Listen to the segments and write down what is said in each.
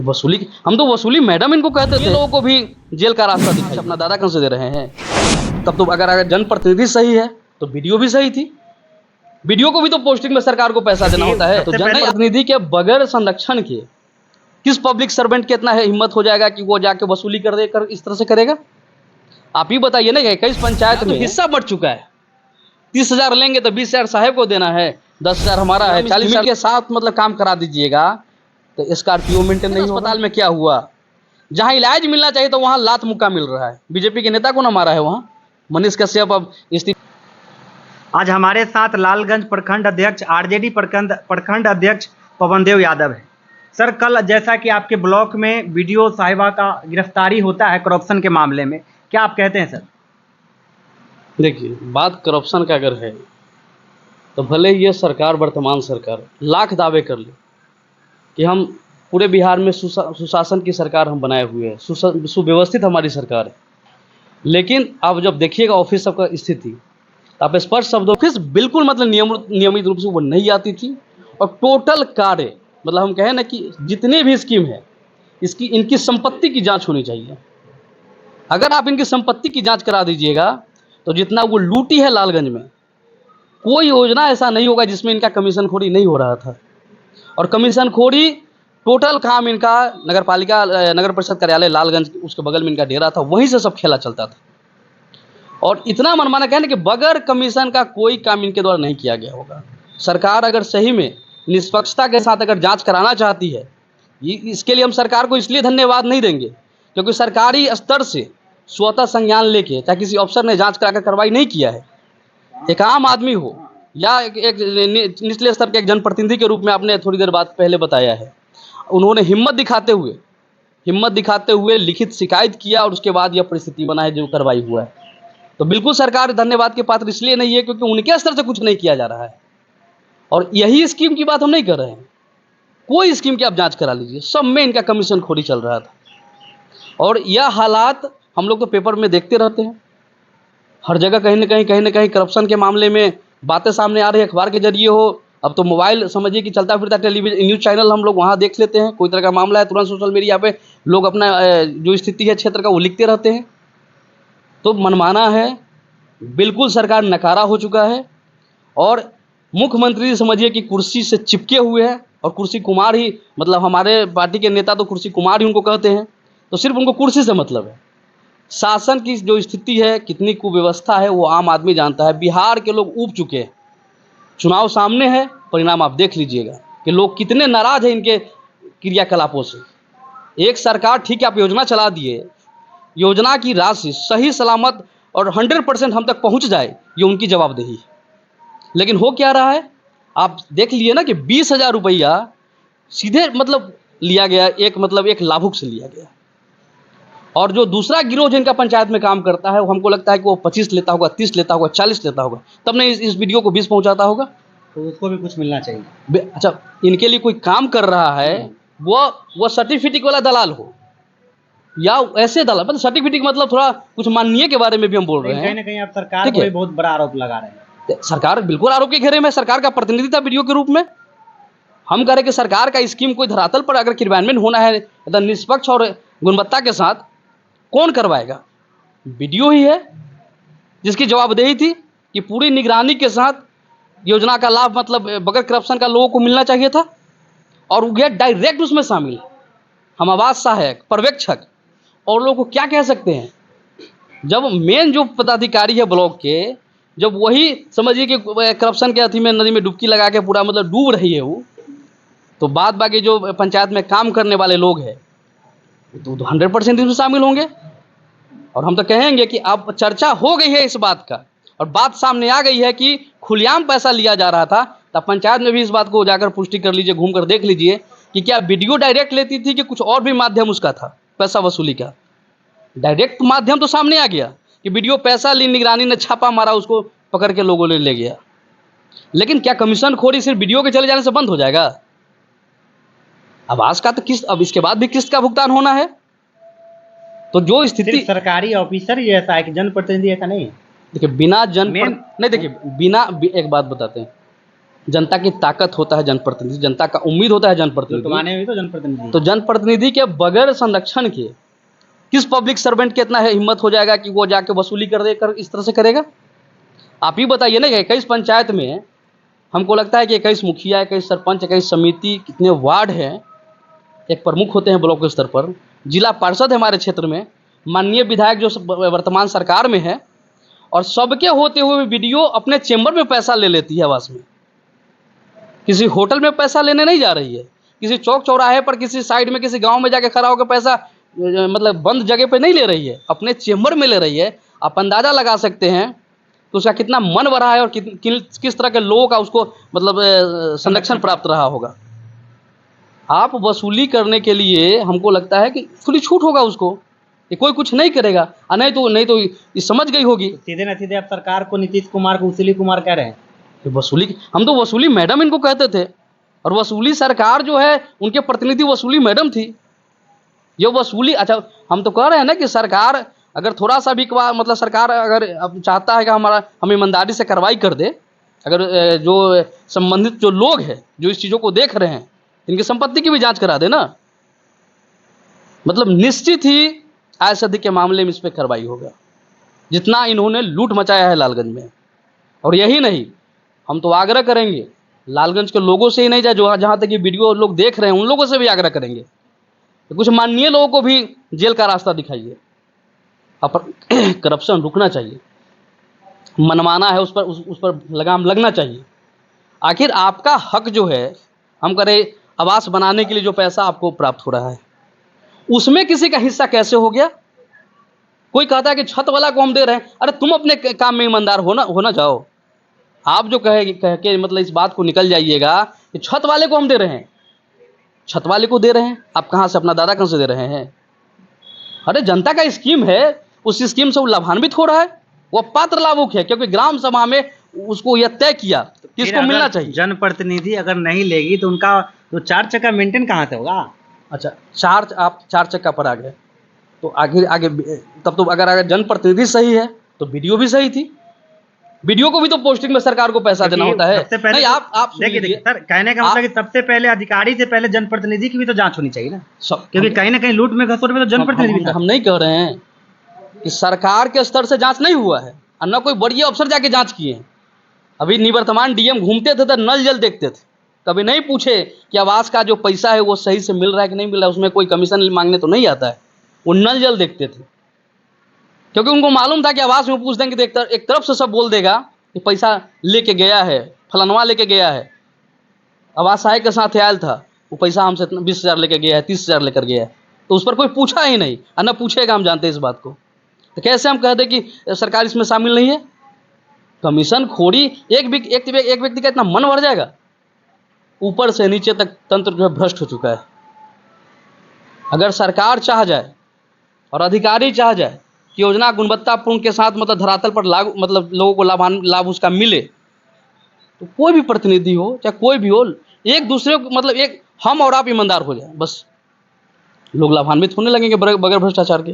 वसूली, हम तो वसूली मैडम इनको कहते थे। लोगों को भी जेल का रास्ता दिखाई, अपना दादा कहाँ से दे रहे हैं। तब तो अगर जनप्रतिनिधि सही है तो वीडियो भी सही थी। वीडियो को भी तो पोस्टिंग में सरकार को पैसा देना होता है। तो जनप्रतिनिधि के बगैर संरक्षण के किस पब्लिक सर्वेंट के इतना हिम्मत हो जाएगा कि वो जाके वसूली कर इस तरह से करेगा। आप ही बताइए ना, 21 पंचायत में हिस्सा बढ़ चुका है। 30,000 लेंगे तो 20,000 साहेब को देना है, 10,000 हमारा है। 40,000 के साथ मतलब काम करा दीजिएगा तो स्कॉर्पियो मेंटेन नहीं। अस्पताल में क्या हुआ, जहां इलाज मिलना चाहिए तो वहां लात मुक्का मिल रहा है। बीजेपी के नेता को ना मारा है वहां, मनीष कश्यप। अब आज हमारे साथ लालगंज प्रखंड अध्यक्ष, आरजेडी प्रखंड अध्यक्ष पवनदेव यादव है। सर, कल जैसा कि आपके ब्लॉक में वीडियो साहिबा का गिरफ्तारी होता है करप्शन के मामले में, क्या आप कहते हैं सर? देखिए, बात करप्शन का अगर है तो भले ये सरकार, वर्तमान सरकार लाख दावे कर ले कि हम पूरे बिहार में सुशासन की सरकार हम बनाए हुए हैं, सुव्यवस्थित हमारी सरकार है, लेकिन अब जब देखिएगा ऑफिस सबका स्थिति, आप स्पष्ट शब्दों, ऑफिस बिल्कुल मतलब नियमित रूप से वो नहीं आती थी। और टोटल कार्य मतलब हम कहें ना कि जितने भी स्कीम है इनकी संपत्ति की जांच होनी चाहिए। अगर आप इनकी संपत्ति की जांच करा दीजिएगा तो जितना वो लूटी है लालगंज में, कोई योजना ऐसा नहीं होगा जिसमें इनका कमीशनखोरी नहीं हो रहा था। और कमीशनखोरी टोटल काम इनका नगर परिषद कार्यालय लालगंज, उसके बगल में इनका डेरा था, वहीं से सब खेला चलता था। और इतना मनमाना कहना कि बगैर कमीशन का कोई काम इनके द्वारा नहीं किया गया होगा। सरकार अगर सही में निष्पक्षता के साथ अगर जांच कराना चाहती है, इसके लिए हम सरकार को इसलिए धन्यवाद नहीं देंगे क्योंकि सरकारी स्तर से स्वतः संज्ञान लेके, चाहे किसी अफसर ने जांच कराकर कार्रवाई नहीं किया है, एक आम आदमी हो या एक निचले स्तर के एक जनप्रतिनिधि के रूप में, आपने थोड़ी देर बाद पहले बताया है, उन्होंने हिम्मत दिखाते हुए लिखित शिकायत किया और उसके बाद यह परिस्थिति बना है जो कार्रवाई हुआ है। तो बिल्कुल सरकार धन्यवाद के पात्र इसलिए नहीं है क्योंकि उनके स्तर से कुछ नहीं किया जा रहा है। और यही स्कीम की बात हम नहीं कर रहे हैं, कोई स्कीम की आप जांच करा लीजिए, सब में इनका कमीशन खोरी चल रहा था। और यह हालात हम लोग तो पेपर में देखते रहते हैं, हर जगह कहीं ना कहीं करप्शन के मामले में बातें सामने आ रही है, अखबार के जरिए हो, अब तो मोबाइल समझिए कि चलता फिरता टेलीविजन न्यूज़ चैनल हम लोग वहाँ देख लेते हैं। कोई तरह का मामला है तुरंत सोशल मीडिया पे लोग अपना जो स्थिति है क्षेत्र का वो लिखते रहते हैं। तो मनमाना है, बिल्कुल सरकार नकारा हो चुका है। और मुख्यमंत्री समझिए कि कुर्सी से चिपके हुए हैं और कुर्सी कुमार ही, मतलब हमारे पार्टी के नेता तो कुर्सी कुमार ही उनको कहते हैं, तो सिर्फ उनको कुर्सी से मतलब है। शासन की जो स्थिति है, कितनी कुव्यवस्था है, वो आम आदमी जानता है। बिहार के लोग ऊब चुके हैं, चुनाव सामने है, परिणाम आप देख लीजिएगा कि लोग कितने नाराज हैं इनके क्रियाकलापों से। एक सरकार, ठीक है आप योजना चला दिए, योजना की राशि सही सलामत और 100% हम तक पहुंच जाए, ये उनकी जवाबदेही है। लेकिन हो क्या रहा है, आप देख लिए ना कि 20,000 रुपया सीधे मतलब लिया गया, एक लाभुक से लिया गया। और जो दूसरा गिरोह जिनका पंचायत में काम करता है, वो हमको लगता है कि वो 25 लेता होगा, 30 लेता होगा, 40 लेता होगा, तब नहीं इस वीडियो को 20 पहुंचाता होगा। तो उसको भी कुछ मिलना चाहिए। अच्छा, इनके लिए कोई काम कर रहा है, वो सर्टिफिकेट वाला दलाल हो या ऐसे दलाल, मतलब सर्टिफिकेट मतलब थोड़ा कुछ माननीय के बारे में भी हम बोल रहे हैं। कहीं ना कहीं आप सरकार को भी बहुत बड़ा आरोप लगा रहे हैं। सरकार बिल्कुल आरोप के घेरे में, सरकार का प्रतिनिधि था वीडियो के रूप में। हम कह रहे कि सरकार का स्कीम कोई धरातल पर अगर क्रियान्वयन होना है निष्पक्ष और गुणवत्ता के साथ, कौन करवाएगा? वीडियो ही है जिसकी जवाबदेही थी कि पूरी निगरानी के साथ योजना का लाभ मतलब बगैर करप्शन का लोगों को मिलना चाहिए था, और वो गया डायरेक्ट उसमें शामिल। हम आवाज सहायक, पर्यवेक्षक और लोगों को क्या कह सकते हैं, जब मेन जो पदाधिकारी है ब्लॉक के, जब वही समझिए कि करप्शन के अथी में नदी में डुबकी लगा के पूरा मतलब डूब रही है वो, तो बाद बाकी जो पंचायत में काम करने वाले लोग हैं तो 100% इसमें शामिल होंगे। और हम तो कहेंगे कि अब चर्चा हो गई है इस बात का, और बात सामने आ गई है कि खुलेआम पैसा लिया जा रहा था, तब पंचायत में भी इस बात को जाकर पुष्टि कर लीजिए, घूम कर देख लीजिए कि क्या वीडियो डायरेक्ट लेती थी कि कुछ और भी माध्यम उसका था पैसा वसूली का। डायरेक्ट माध्यम तो सामने आ गया कि वीडियो पैसा ली, निगरानी ने छापा मारा, उसको पकड़ के लोगों ने ले गया। लेकिन क्या कमीशन खोरी सिर्फ वीडियो के चले जाने से बंद हो जाएगा? आवाज का तो किस्त, अब इसके बाद भी किस्त का भुगतान होना है। तो जो स्थिति सरकारी ऑफिसर ही ऐसा है कि जनप्रतिनिधि ऐसा नहीं है। देखिए, बिना एक बात बताते हैं, जनता की ताकत होता है जनप्रतिनिधि, जनता का उम्मीद होता है जो जनप्रतिनिधि। तुम्हारे भी तो जनप्रतिनिधि तो जनप्रतिनिधि के बगैर संरक्षण के किस पब्लिक सर्वेंट के इतना हिम्मत हो जाएगा कि वो जाके वसूली कर इस तरह से करेगा? आप ही बताइए ना कि 21 पंचायत में हमको लगता है कि 21 मुखिया, 21 सरपंच, 21 समिति, कितने वार्ड हैं, एक प्रमुख होते हैं ब्लॉक स्तर पर, जिला पार्षद है हमारे क्षेत्र में, माननीय विधायक जो वर्तमान सरकार में है, और सबके होते हुए वीडियो अपने चेंबर में पैसा ले लेती है आवास में। किसी होटल में पैसा लेने नहीं जा रही है, किसी चौक चौराहे पर, किसी साइड में, किसी गांव में जाके खड़ा होकर पैसा मतलब बंद जगह पे नहीं ले रही है, अपने चेंबर में ले रही है। आप अंदाजा लगा सकते हैं तो उसका कितना मन भरा है और किस तरह के लोगों का उसको मतलब संरक्षण प्राप्त रहा होगा। आप वसूली करने के लिए हमको लगता है कि खुली छूट होगा उसको, कि कोई कुछ नहीं करेगा, नहीं तो ये समझ गई होगी। सीधे न सीधे आप सरकार को, नीतीश कुमार को वसूली कुमार कह रहे हैं। कि वसूली, हम तो वसूली मैडम इनको कहते थे, और वसूली सरकार जो है उनके प्रतिनिधि वसूली मैडम थी। ये वसूली, अच्छा हम तो कह रहे हैं ना कि सरकार अगर थोड़ा सा भी मतलब सरकार अगर अब चाहता है कि हम ईमानदारी से कार्रवाई कर दे, अगर जो संबंधित जो लोग हैं जो इस चीज़ों को देख रहे हैं, इनकी संपत्ति की भी जांच करा दे ना, मतलब निश्चित ही आय सदी के मामले में इस पर कार्रवाई होगा, जितना इन्होंने लूट मचाया है लालगंज में। और यही नहीं, हम तो आग्रह करेंगे लालगंज के लोगों से ही नहीं, जो जहाँ तक ये वीडियो लोग देख रहे हैं उन लोगों से भी आग्रह करेंगे तो कुछ माननीय लोगों को भी जेल का रास्ता दिखाइए। करप्शन रुकना चाहिए, मनमाना है उस पर लगाम लगना चाहिए। आखिर आपका हक जो है, हम करें आवास बनाने के लिए जो पैसा आपको प्राप्त हो रहा है, उसमें किसी का हिस्सा कैसे हो गया? कोई कहता है कि छत वाला को हम दे रहे हैं। अरे तुम अपने काम में ईमानदार होना जाओ। आप जो कह के मतलब इस बात को निकल जाइएगा कि छत वाले को हम दे रहे हैं, छत वाले को दे रहे हैं, आप कहाँ से, अपना दादा कहाँ से दे रहे हैं? अरे जनता का स्कीम है, उस स्कीम से वो लाभान्वित हो रहा है, वो पात्र लाभुक है, क्योंकि ग्राम सभा में उसको यह तय किया कि इसको मिलना चाहिए। जनप्रतिनिधि अगर नहीं लेगी तो उनका तो 4 चक्का मेंटेन कहाँ से होगा? अच्छा, आप 4 चक्का पर आ गए तो आगे तब तो अगर जनप्रतिनिधि सही है तो वीडियो भी सही थी। वीडियो को भी तो पोस्टिंग में सरकार को पैसा देना होता है। नहीं, आप देखिए सर, कहने का मतलब कि सबसे पहले अधिकारी से पहले जनप्रतिनिधि की भी तो जांच होनी चाहिए ना, क्योंकि कहीं ना कहीं लूट में घसोट में तो जनप्रतिनिधि। हम नहीं कह रहे हैं कि सरकार के स्तर से जांच नहीं हुआ है, और न कोई बड़ी अफसर जाके जांच किए हैं। अभी निवर्तमान डीएम घूमते थे तो नल जल देखते थे, कभी नहीं पूछे कि आवास का जो पैसा है वो सही से मिल रहा है कि नहीं मिल रहा है, उसमें कोई कमीशन मांगने तो नहीं आता है। वो नल जल देखते थे, क्योंकि उनको मालूम था कि आवास में पूछ देंगे तो एक तरफ से सब बोल देगा कि पैसा लेके गया है, फलानवा लेके गया है, आवास आय के साथ आयल था, वो पैसा हमसे 20,000 लेके गया है, 30,000 लेकर गया है, तो उस पर कोई पूछा ही नहीं, और न पूछेगा। हम जानते हैं इस बात को, तो कैसे हम कह दें कि सरकार इसमें शामिल नहीं है? कमीशन खोरी, एक व्यक्ति का इतना मन भर जाएगा? ऊपर से नीचे तक तंत्र जो है भ्रष्ट हो चुका है। अगर सरकार चाह जाए और अधिकारी चाह जाए कि योजना गुणवत्तापूर्ण के साथ मतलब धरातल पर लागू, मतलब लोगों को लाभ उसका मिले, तो कोई भी प्रतिनिधि हो चाहे कोई भी हो, एक दूसरे को मतलब एक हम और आप ईमानदार हो जाए, बस लोग लाभान्वित होने लगेंगे बगैर भ्रष्टाचार के।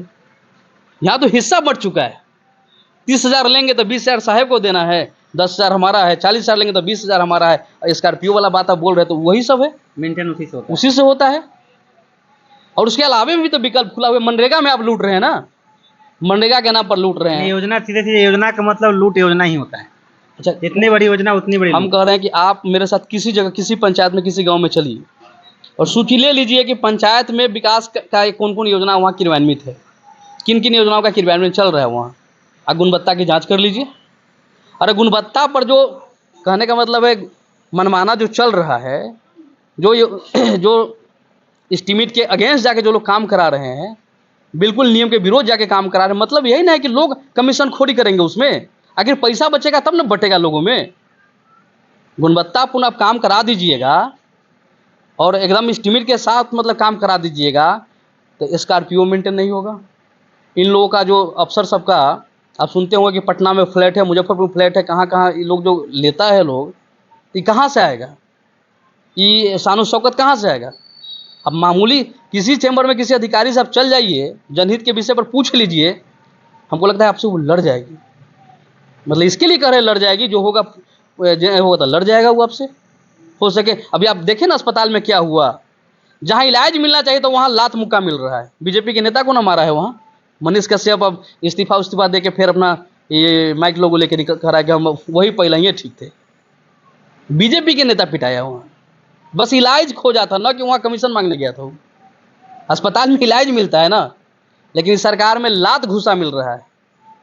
यहाँ तो हिस्सा बढ़ चुका है, 30,000 लेंगे तो 20,000 साहेब को देना है, 10,000 हमारा है, 40,000 लेंगे तो 20,000 हमारा है। स्कॉर्पियो वाला बात आप बोल रहे तो वही सब है, मेंटेन उसी से होता है। और उसके अलावे भी तो विकल्प खुला हुआ, मनरेगा में आप लूट रहे हैं ना, मनरेगा के नाम पर लूट रहे हैं। योजना सीधे योजना का मतलब लूट योजना ही होता है। अच्छा, जितनी बड़ी योजना उतनी बड़ी। हम कह रहे हैं कि आप मेरे साथ किसी जगह, किसी पंचायत में, किसी गांव में चलिए और सूची ले लीजिए कि पंचायत में विकास का कौन कौन योजना वहाँ क्रियान्वित है, किन किन योजनाओं का क्रियान्वयन चल रहा है वहाँ। आप गुणवत्ता की जांच कर लीजिए। अरे गुणवत्ता पर जो कहने का मतलब है मनमाना जो चल रहा है, जो एस्टीमेट के अगेंस्ट जाके जो लोग काम करा रहे हैं, बिल्कुल नियम के विरोध जाके काम करा रहे हैं, मतलब यही ना है कि लोग कमीशन खोरी करेंगे उसमें। आखिर पैसा बचेगा तब ना बटेगा लोगों में। गुणवत्तापूर्ण आप काम करा दीजिएगा और एकदम एस्टीमेट के साथ मतलब काम करा दीजिएगा, तो स्कॉर्पियो मेंटेन नहीं होगा। इन लोगों का जो अफसर सबका, आप सुनते होंगे कि पटना में फ्लैट है, मुजफ्फरपुर फ्लैट है, कहाँ कहाँ ये लोग जो लेता है लोग, ये कहाँ से आएगा? ये शानो शौकत कहाँ से आएगा? अब मामूली किसी चैम्बर में किसी अधिकारी से आप चल जाइए, जनहित के विषय पर पूछ लीजिए, हमको लगता है आपसे वो लड़ जाएगी। मतलब इसके लिए कह रहे लड़ जाएगी, जो होगा तो लड़ जाएगा वो आपसे। हो सके। अभी आप देखें ना अस्पताल में क्या हुआ, जहाँ इलाज मिलना चाहिए तो वहाँ लात मुक्का मिल रहा है। बीजेपी के नेता को ना मारा है वहाँ। मनीष कश्यप अब इस्तीफा दे के फिर अपना ये माइक लोगों लेके निकल कर आया कि हम वही पहले ही ठीक थे। बीजेपी के नेता पिटाया वहाँ, बस इलाज खोजा था ना कि वहाँ कमीशन मांगने गया था वो। अस्पताल में इलाज मिलता है ना, लेकिन सरकार में लात घुसा मिल रहा है,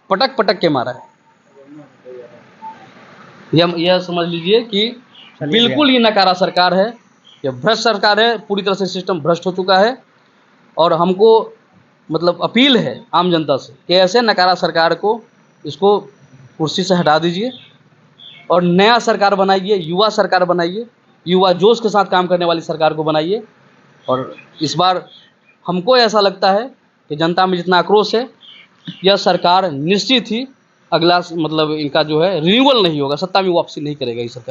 पटक पटक के मारा है। यह समझ लीजिए कि बिल्कुल ही नकारा सरकार है, यह भ्रष्ट सरकार है, पूरी तरह से सिस्टम भ्रष्ट हो चुका है। और हमको मतलब अपील है आम जनता से कि ऐसे नकारा सरकार को इसको कुर्सी से हटा दीजिए और नया सरकार बनाइए, युवा सरकार बनाइए, युवा जोश के साथ काम करने वाली सरकार को बनाइए। और इस बार हमको ऐसा लगता है कि जनता में जितना आक्रोश है, यह सरकार निश्चित ही अगला मतलब इनका जो है रिन्यूअल नहीं होगा, सत्ता में वापसी नहीं करेगा ये सरकार।